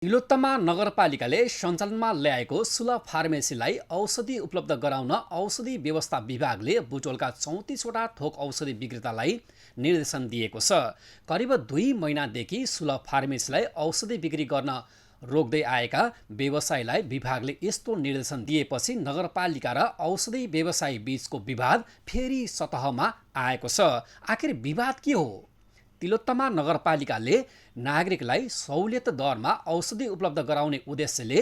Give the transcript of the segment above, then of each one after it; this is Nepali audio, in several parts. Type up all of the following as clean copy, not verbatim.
तिलोत्तमा नगरपालिकाले सञ्चालनमा ल्याएको सुलभ फार्मेसीलाई औषधि उपलब्ध गराउन औषधि व्यवस्था विभागले बुटोलका 34वटा थोक औषधि विक्रेतालाई निर्देशन दिएको छ। करिब 2 महिनादेखि सुलभ फार्मेसीलाई औषधि बिक्री गर्न रोक्दै आएका व्यवसायीलाई विभागले यस्तो निर्देशन दिएपछि नगरपालिका र औषधि व्यवसायी बीचको विवाद फेरि सतहमा आएको छ। आखिर विवाद के हो? तिलोत्तमा नगरपालिकाले नागरिकलाई सहुलियत दरमा औषधि उपलब्ध गराउने उद्देश्यले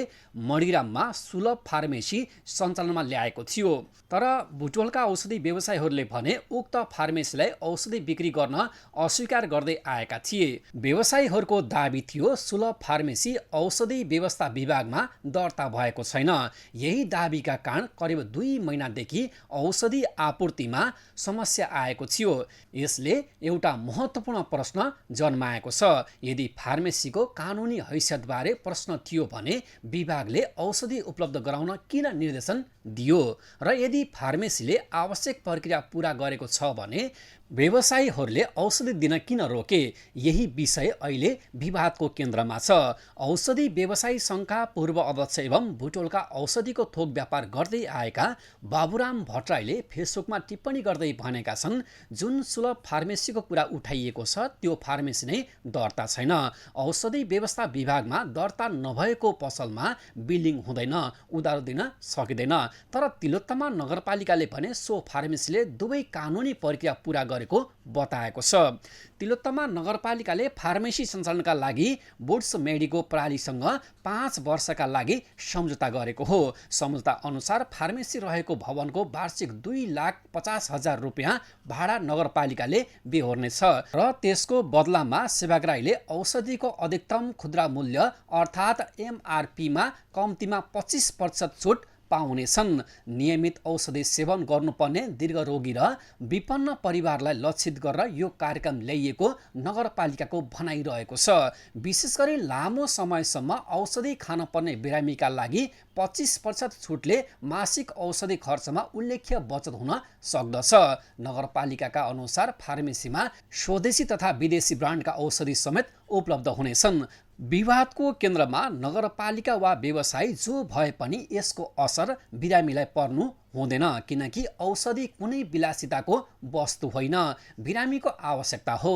मणिग्राममा सुलभ फार्मेसी सञ्चालनमा ल्याएको थियो। तर बुटोलका औषधि व्यवसायीहरूले भने उक्त फार्मेसीलाई औषधि बिक्री गर्न अस्वीकार गर्दै आएका थिए। व्यवसायीहरूको दाबी थियो सुलभ फार्मेसी औषधि व्यवस्था विभागमा दर्ता भएको छैन। यही दाबीका कारण करिब 2 महिनादेखि औषधि आपूर्तिमा समस्या आएको थियो। यसले एउटा महत्त्वपूर्ण प्रश्न जन्माएको छ। यदि फार्मेसीको कानुनी हैसियतबारे प्रश्न थियो भने विभागले औषधि उपलब्ध गराउन किन निर्देशन दियो र यदि फार्मेसीले आवश्यक प्रक्रिया पूरा गरेको छ भने व्यवसायीहरूले औषधि दिन किन रोके? यही विषय अहिले विवादको केन्द्रमा छ। औषधि व्यवसायी सङ्घका पूर्व अध्यक्ष एवं बुटोलका औषधिको थोक व्यापार गर्दै आएका बाबुराम भट्टराईले फेसबुकमा टिप्पणी गर्दै भनेका छन्, जुन सुलभ फार्मेसीको कुरा उठाइएको छ त्यो फार्मेसी नै दर्ता छैन। औषधि व्यवस्था विभागमा दर्ता नभएको पसलमा बिलिङ हुँदैन, उधारो दिन सकिँदैन। तर तिलोत्तमा नगरपालिकाले भने सो फार्मेसीले दुवै कानुनी प्रक्रिया पूरा गरेको बताएको छ। तिलोत्तमा नगरपालिकाले फार्मेसी सञ्चालनका लागि बुड्स मेडिको प्रणालीसँग 5 वर्षका लागि सम्झौता गरेको हो। सम्झौता अनुसार फार्मेसी रहेको भवनको वार्षिक 2,50,000 रुपियाँ भाडा नगरपालिकाले बेहोर्नेछ र त्यसको बदलामा सेवाग्राहीले औषधिको अधिकतम खुद्रा मूल्य अर्थात् एमआरपीमा कम्तीमा 25% छुट पाउनेछन्। नियमित औषधि सेवन गर्नुपर्ने दीर्घरोगी र विपन्न परिवारलाई लक्षित गरेर यो कार्यक्रम ल्याइएको नगरपालिकाको भनाइरहेको छ। विशेष गरी लामो समयसम्म औषधि खान पर्ने बिरामीका लागि 25% छुटले मासिक औषधि खर्चमा उल्लेख्य बचत हुन सक्दछ। नगरपालिकाका अनुसार फार्मेसीमा स्वदेशी तथा विदेशी ब्रान्डका औषधि समेत उपलब्ध हुनेछन्। विवादको केन्द्रमा नगरपालिका वा व्यवसायी जो भए पनि यसको असर बिरामीलाई पर्नु हुँदैन, किनकि औषधि कुनै विलासिताको वस्तु होइन, बिरामीको आवश्यकता हो।